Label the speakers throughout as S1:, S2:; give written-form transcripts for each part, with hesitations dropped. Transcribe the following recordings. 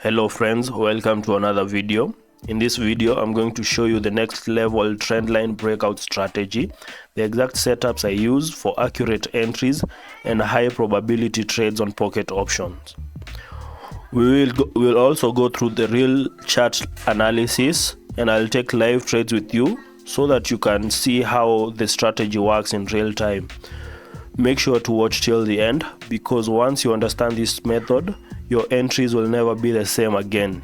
S1: Hello friends, welcome to another video. In this video I'm going to show you the next level trendline breakout strategy, the exact setups I use for accurate entries and high probability trades on pocket options. We'll also go through the real chart analysis, and I'll take live trades with you so that you can see how the strategy works in real time. Make sure to watch till the end, because once you understand this method, your entries will never be the same again.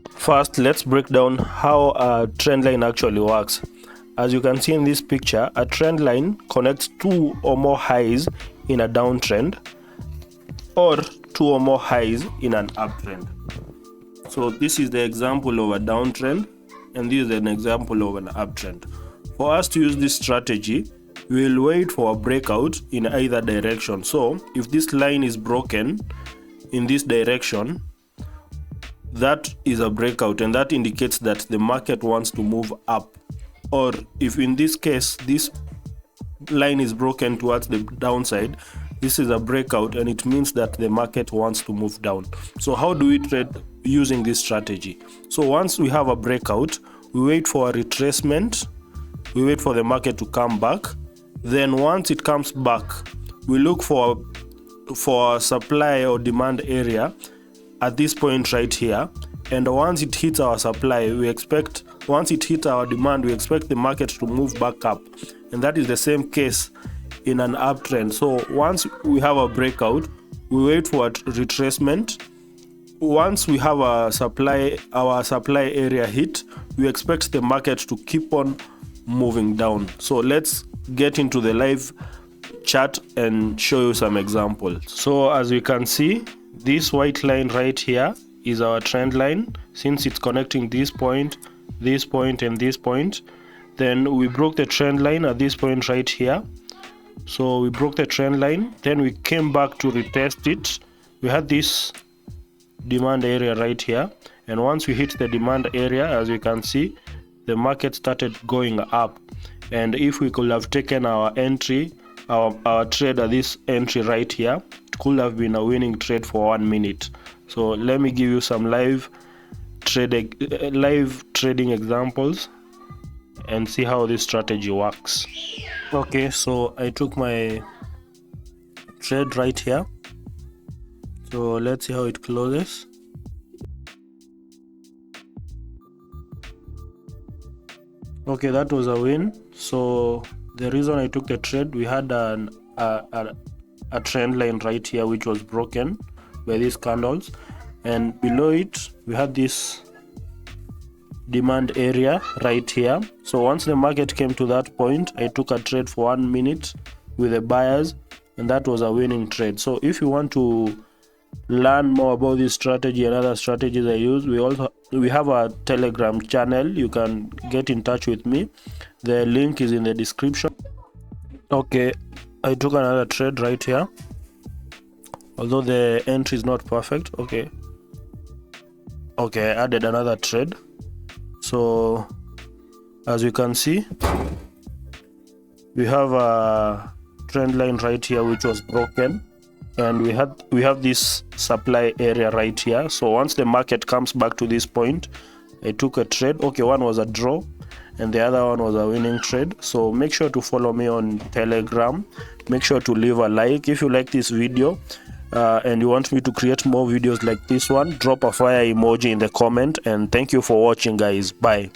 S1: First, let's break down how a trend line actually works. As you can see in this picture, a trend line connects two or more highs in a downtrend or two or more highs in an uptrend. So this is the example of a downtrend, and this is an example of an uptrend. For us to use this strategy, we will wait for a breakout in either direction. So if this line is broken in this direction, that is a breakout, and that indicates that the market wants to move up. Or if in this case this line is broken towards the downside, this is a breakout, and it means that the market wants to move down. So how do we trade using this strategy? So once we have a breakout, we wait for a retracement, we wait for the market to come back. Then once it comes back, we look for a supply or demand area at this point right here, and once it hits our supply, once it hits our demand, we expect the market to move back up, and that is the same case in an uptrend. So once we have a breakout, we wait for a retracement. Once we have our supply area hit, we expect the market to keep on moving down. So let's get into the live chart and show you some examples. So as you can see, this white line right here is our trend line. Since it's connecting this point, and this point, then we broke the trend line at this point right here. So we broke the trend line, then we came back to retest it. We had this demand area right here, and once we hit the demand area, as you can see, the market started going up. And if we could have taken our entry, our trade at this entry right here, it could have been a winning trade for 1 minute. So let me give you some live trading examples and see how this strategy works. Okay, so I took my trade right here. So let's see how it closes. Okay, that was a win. So the reason I took the trade, we had a trend line right here which was broken by these candles, and below it we had this demand area right here. So once the market came to that point, I took a trade for 1 minute with the buyers, and that was a winning trade. So if you want to learn more about this strategy and other strategies I use, we have a Telegram channel. You can get in touch with me. The link is in the description. Okay, I took another trade right here, although the entry is not perfect. Okay, I added another trade. So as you can see, we have a trend line right here which was broken, and we have this supply area right here. So once the market comes back to this point, I took a trade. Okay, one was a draw and the other one was a winning trade. So make sure to follow me on Telegram. Make sure to leave a like if you like this video, and you want me to create more videos like this one. Drop a fire emoji in the comment, and thank you for watching, guys. Bye.